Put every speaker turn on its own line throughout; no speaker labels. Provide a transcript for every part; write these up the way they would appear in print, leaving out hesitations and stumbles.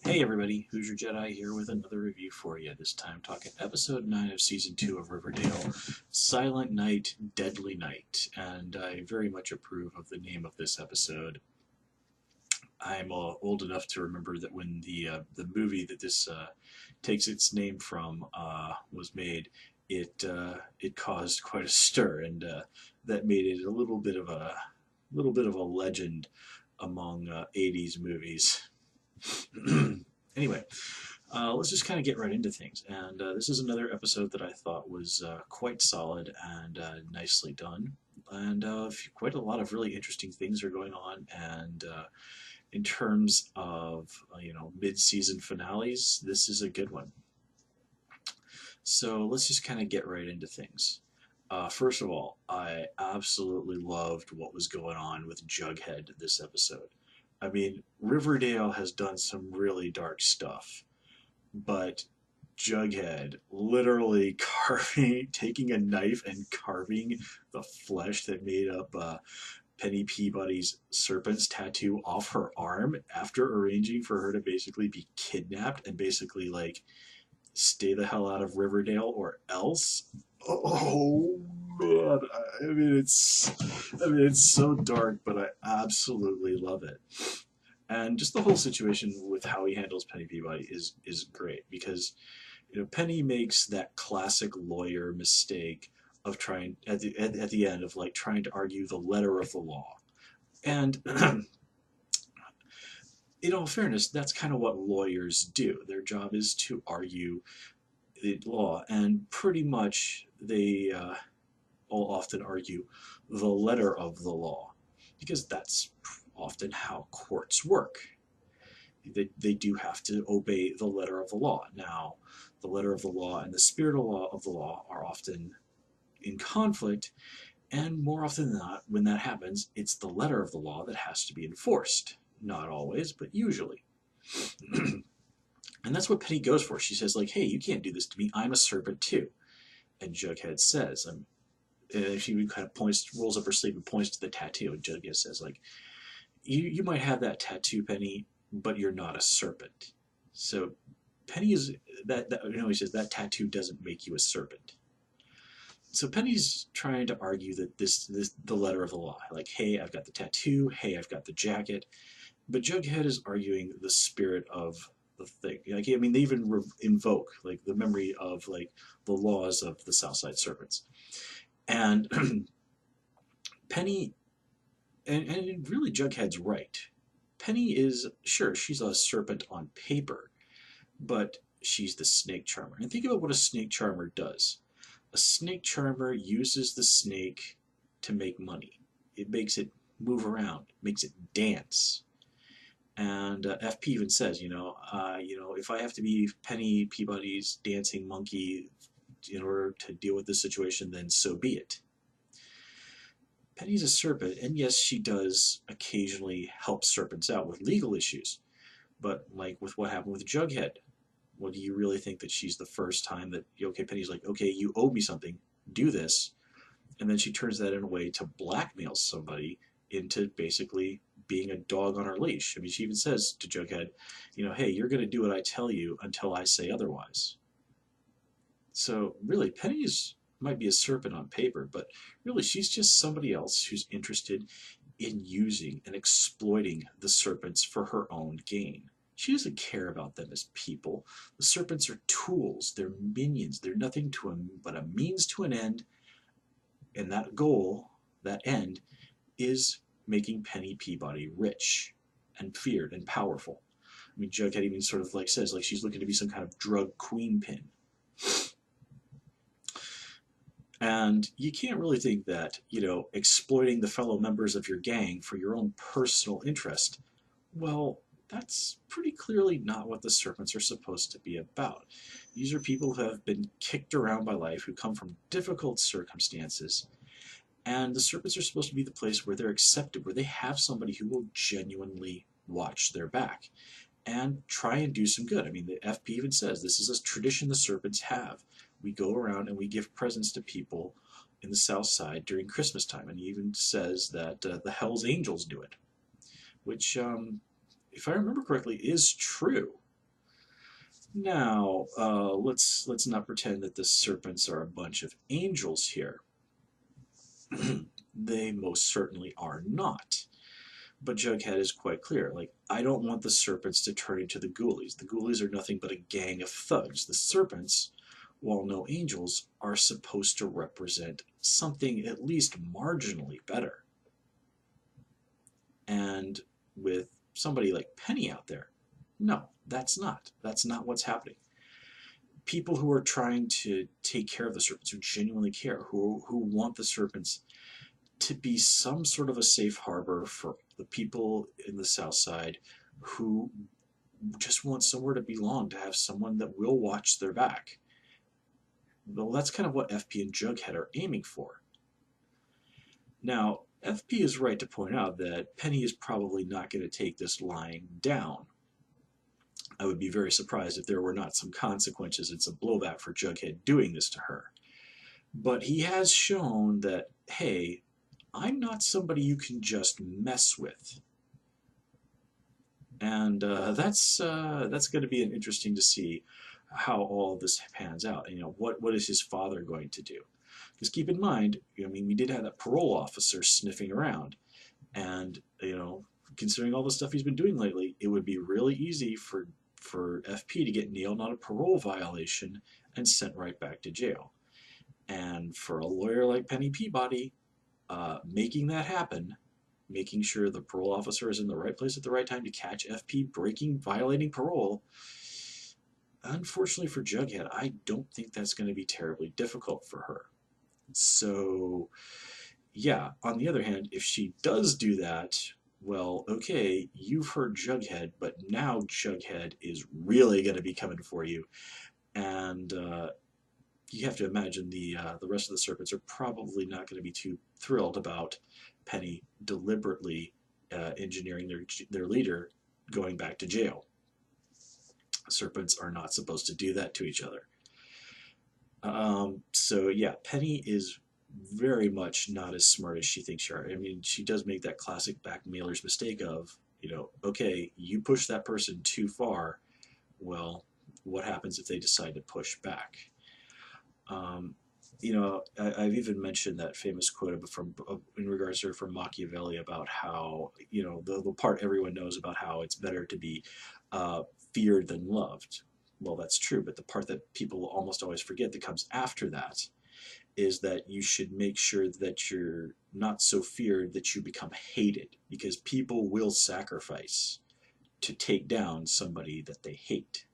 Hey everybody, Who's Your Jedi here with another review for you, this time talking episode 9 of season 2 of Riverdale, Silent Night, Deadly Night, and I very much approve of the name of this episode. I'm old enough to remember that when the movie that this takes its name from was made, it caused quite a stir, and that made it a little bit of a legend among 80s movies. Anyway, let's just kind of get right into things. And this is another episode that I thought was quite solid and nicely done. And quite a lot of really interesting things are going on. And in terms of mid-season finales, this is a good one. So let's just kind of get right into things. First of all, I absolutely loved what was going on with Jughead this episode. I mean, Riverdale has done some really dark stuff, but Jughead literally taking a knife and carving the flesh that made up Penny Peabody's serpent's tattoo off her arm after arranging for her to basically be kidnapped and basically like stay the hell out of Riverdale or else. Oh man, I mean it's so dark, but I absolutely love it. And just the whole situation with how he handles Penny Peabody is great because Penny makes that classic lawyer mistake of trying at the end of like trying to argue the letter of the law. And in all fairness, that's kind of what lawyers do. Their job is to argue the law, and pretty much they all often argue the letter of the law because that's often how courts work. They do have to obey the letter of the law. Now, the letter of the law and the spirit of the law are often in conflict, and more often than not, when that happens, it's the letter of the law that has to be enforced. Not always, but usually. And that's what Penny goes for. She says, like, hey, you can't do this to me. I'm a serpent too. And Jughead says, she kind of rolls up her sleeve and points to the tattoo. And Jughead says, like, you might have that tattoo, Penny, but you're not a serpent. So Penny is he says that tattoo doesn't make you a serpent. So Penny's trying to argue that this the letter of the law. Like, hey, I've got the tattoo. Hey, I've got the jacket. But Jughead is arguing the spirit of the thing. Like, I mean, they even invoke like the memory of like the laws of the Southside Serpents. And Penny, and really Jughead's right. Penny is, sure, she's a serpent on paper, but she's the snake charmer. And think about what a snake charmer does. A snake charmer uses the snake to make money. It makes it move around, makes it dance. And FP even says, if I have to be Penny Peabody's dancing monkey in order to deal with this situation, then so be it. Penny's a serpent, and yes, she does occasionally help serpents out with legal issues. But like with what happened with Jughead, well, do you really think that she's the first time that, okay, Penny's like, okay, you owe me something, do this. And then she turns that in a way to blackmail somebody into basically being a dog on her leash. I mean, she even says to Jughead, hey, you're going to do what I tell you until I say otherwise. So really, might be a serpent on paper, but really she's just somebody else who's interested in using and exploiting the serpents for her own gain. She doesn't care about them as people. The serpents are tools, they're minions, they're nothing but a means to an end, and that goal, that end, is making Penny Peabody rich and feared and powerful. I mean, Jughead even sort of like says like she's looking to be some kind of drug queen pin. And you can't really think that, exploiting the fellow members of your gang for your own personal interest, well, that's pretty clearly not what the serpents are supposed to be about. These are people who have been kicked around by life, who come from difficult circumstances, and the serpents are supposed to be the place where they're accepted, where they have somebody who will genuinely watch their back and try and do some good. I mean, the FP even says this is a tradition the serpents have. We go around and we give presents to people in the South Side during Christmas time. And he even says that the Hell's Angels do it, which, if I remember correctly, is true. Now, let's not pretend that the serpents are a bunch of angels here. They most certainly are not. But Jughead is quite clear. Like, I don't want the serpents to turn into the ghoulies. The ghoulies are nothing but a gang of thugs. The serpents, while no angels, are supposed to represent something at least marginally better. And with somebody like Penny out there, no, that's not. That's not what's happening. People who are trying to take care of the serpents, who genuinely care, who want the serpents to be some sort of a safe harbor for the people in the South Side who just want somewhere to belong, to have someone that will watch their back. Well, that's kind of what FP and Jughead are aiming for. Now, FP is right to point out that Penny is probably not going to take this lying down. I would be very surprised if there were not some consequences and some blowback for Jughead doing this to her. But he has shown that, hey, I'm not somebody you can just mess with. And that's going to be interesting to see how all this pans out. And, what is his father going to do? Because keep in mind, I mean, we did have that parole officer sniffing around, and considering all the stuff he's been doing lately, it would be really easy for FP to get nailed on a parole violation and sent right back to jail. And for a lawyer like Penny Peabody, making that happen, making sure the parole officer is in the right place at the right time to catch FP violating parole, unfortunately for Jughead, I don't think that's going to be terribly difficult for her. So, yeah, on the other hand, if she does do that, well, okay, you've heard Jughead, but now Jughead is really going to be coming for you. And you have to imagine the rest of the serpents are probably not going to be too thrilled about Penny deliberately engineering their leader going back to jail. Serpents are not supposed to do that to each other. So yeah, Penny is very much not as smart as she thinks she are. I mean, she does make that classic blackmailer's mistake of, okay, you push that person too far. Well, what happens if they decide to push back? I've even mentioned that famous quote in regards to from Machiavelli about how the part everyone knows about how it's better to be feared than loved. Well, that's true, but the part that people almost always forget that comes after that is that you should make sure that you're not so feared that you become hated, because people will sacrifice to take down somebody that they hate.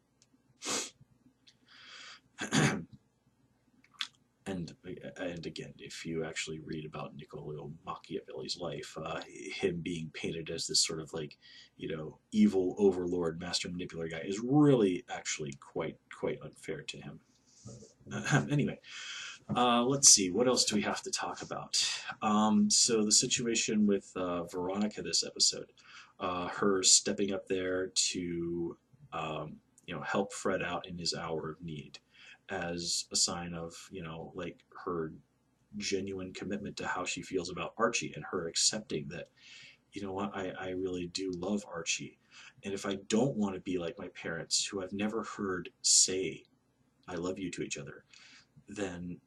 And again, if you actually read about Niccolò Machiavelli's life, him being painted as this sort of evil overlord, master manipulator guy is really actually quite unfair to him. Anyway, let's see, what else do we have to talk about? So the situation with Veronica this episode, her stepping up there to help Fred out in his hour of need, as a sign of, her genuine commitment to how she feels about Archie, and her accepting that, I really do love Archie. And if I don't want to be like my parents, who I've never heard say I love you to each other, then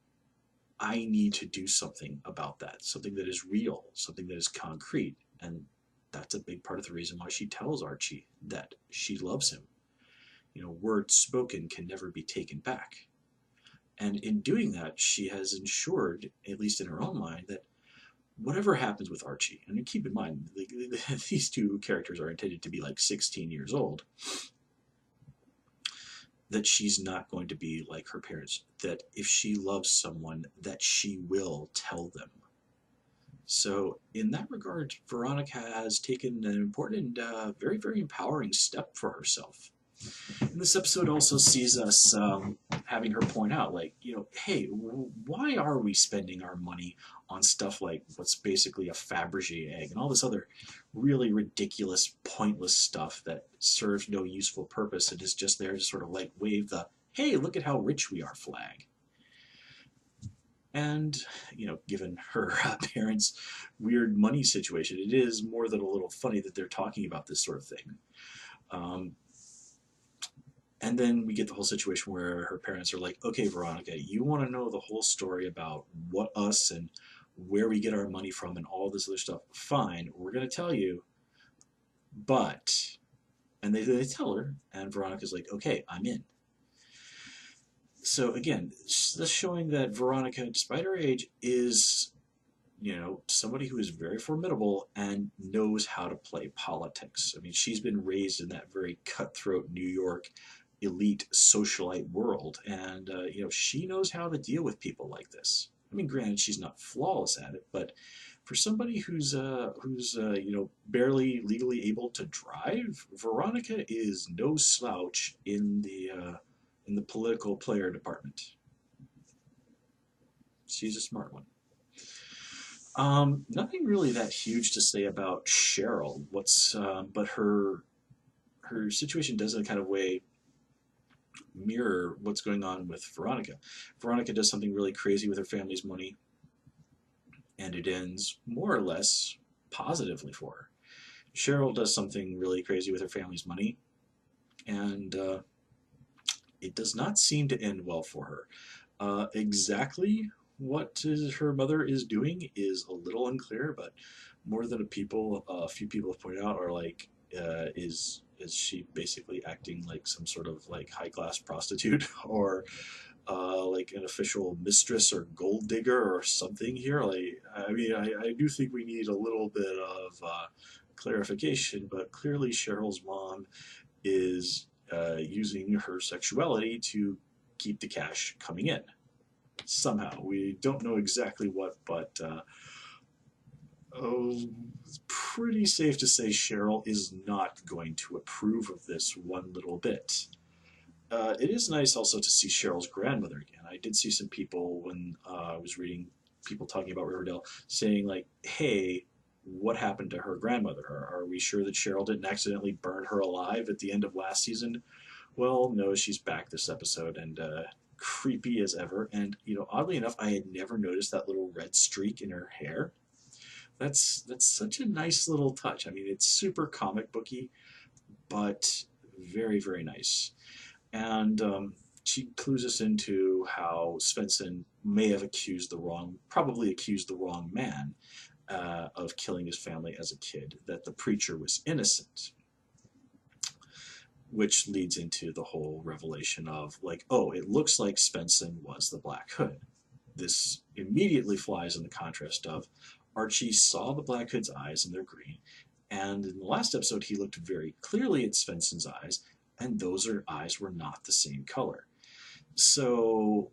I need to do something about that, something that is real, something that is concrete. And that's a big part of the reason why she tells Archie that she loves him. Words spoken can never be taken back. And in doing that, she has ensured, at least in her own mind, that whatever happens with Archie, and keep in mind, these two characters are intended to be like 16 years old, that she's not going to be like her parents, that if she loves someone, that she will tell them. So in that regard, Veronica has taken an important, very, very empowering step for herself. And this episode also sees us having her point out, hey, why are we spending our money on stuff like what's basically a Fabergé egg and all this other really ridiculous, pointless stuff that serves no useful purpose and is just there to sort of wave the, hey, look at how rich we are flag. And, given her parents' weird money situation, it is more than a little funny that they're talking about this sort of thing. And then we get the whole situation where her parents are like, okay, Veronica, you want to know the whole story about what us and where we get our money from and all this other stuff. Fine, we're going to tell you, but. And they tell her, and Veronica's like, okay, I'm in. So again, this showing that Veronica, despite her age, is somebody who is very formidable and knows how to play politics. I mean, she's been raised in that very cutthroat New York elite socialite world, and she knows how to deal with people like this. I mean, granted, she's not flawless at it, but for somebody who's barely legally able to drive, Veronica is no slouch in the political player department. She's a smart one. Nothing really that huge to say about Cheryl. But her situation does in a kind of way mirror what's going on with Veronica. Veronica does something really crazy with her family's money, and it ends more or less positively for her. Cheryl does something really crazy with her family's money, and it does not seem to end well for her. Exactly what her mother is doing is a little unclear, but more than a few people have pointed out, are like, is she basically acting like some sort of like high class prostitute or like an official mistress or gold digger or something here? Like, I mean, I do think we need a little bit of clarification, but clearly Cheryl's mom is using her sexuality to keep the cash coming in somehow. We don't know exactly what, but it's pretty safe to say Cheryl is not going to approve of this one little bit. It is nice also to see Cheryl's grandmother again. I did see some people when I was reading people talking about Riverdale saying like, hey, what happened to her grandmother? Are we sure that Cheryl didn't accidentally burn her alive at the end of last season? Well, no, she's back this episode and creepy as ever. And oddly enough, I had never noticed that little red streak in her hair. That's such a nice little touch. I mean, it's super comic booky, but very very nice. And she clues us into how Svensson may have probably accused the wrong man of killing his family as a kid. That the preacher was innocent, which leads into the whole revelation of like, oh, it looks like Svensson was the Black Hood. This immediately flies in the contrast of Archie saw the Black Hood's eyes and they're green, and in the last episode he looked very clearly at Svensson's eyes, and those eyes were not the same color. So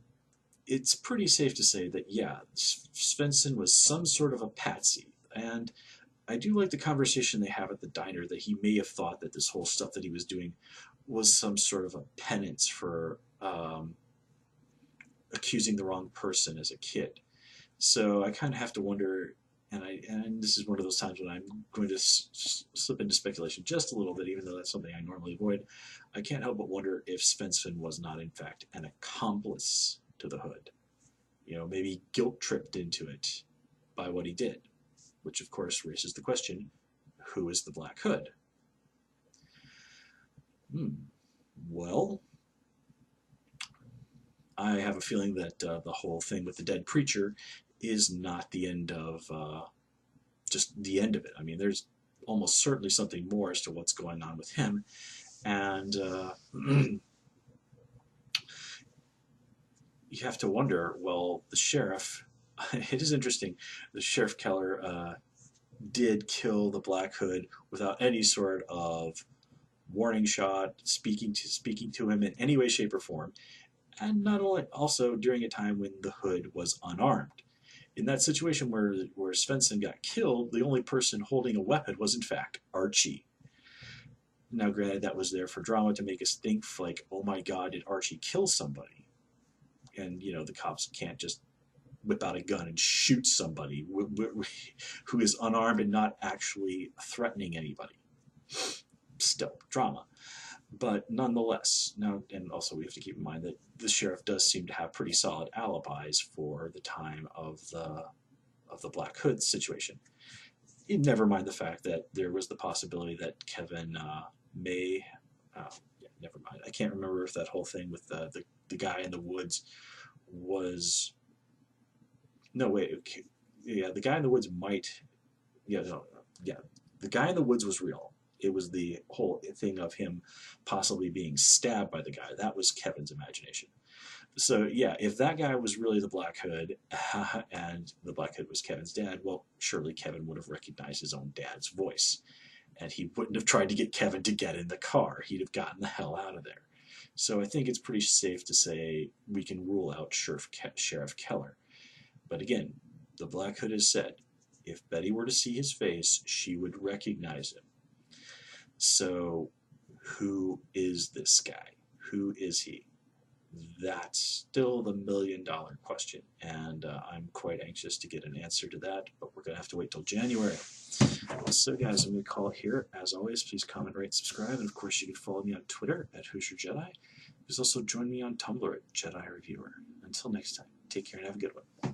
it's pretty safe to say that, yeah, Svensson was some sort of a patsy. And I do like the conversation they have at the diner that he may have thought that this whole stuff that he was doing was some sort of a penance for accusing the wrong person as a kid. So I kind of have to wonder, and this is one of those times when I'm going to slip into speculation just a little bit, even though that's something I normally avoid. I can't help but wonder if Svensson was not, in fact, an accomplice to the Hood. Maybe guilt tripped into it by what he did, which of course raises the question, who is the Black Hood? Well, I have a feeling that the whole thing with the dead preacher is not the end of just the end of it. I mean, there's almost certainly something more as to what's going on with him, and you have to wonder. Well, the sheriff. It is interesting. The Sheriff Keller did kill the Black Hood without any sort of warning shot, speaking to him in any way, shape, or form, and not only also during a time when the Hood was unarmed. In that situation where Svensson got killed, the only person holding a weapon was in fact Archie. Now, granted, that was there for drama to make us think like, oh my God, did Archie kill somebody? And the cops can't just whip out a gun and shoot somebody who is unarmed and not actually threatening anybody. Still, drama. But nonetheless, now, and also we have to keep in mind that the sheriff does seem to have pretty solid alibis for the time of the Black Hood situation. Never mind the fact that there was the possibility that Kevin may, yeah, never I can't remember if that whole thing with the guy in the woods was, no, wait, okay. Yeah, the guy in the woods might, yeah, no, yeah, the guy in the woods was real. It was the whole thing of him possibly being stabbed by the guy. That was Kevin's imagination. So yeah, if that guy was really the Black Hood, and the Black Hood was Kevin's dad, well, surely Kevin would have recognized his own dad's voice, and he wouldn't have tried to get Kevin to get in the car. He'd have gotten the hell out of there. So I think it's pretty safe to say we can rule out Sheriff Keller. But again, the Black Hood has said if Betty were to see his face, she would recognize him. So who is this guy? Who is he? That's still the $1,000,000 question, and I'm quite anxious to get an answer to that, but we're going to have to wait till January. So guys, I'm going to call it here. As always, please comment, rate, subscribe, and of course you can follow me on Twitter at Hoosier Jedi. Please also join me on Tumblr at Jedi Reviewer. Until next time, take care and have a good one.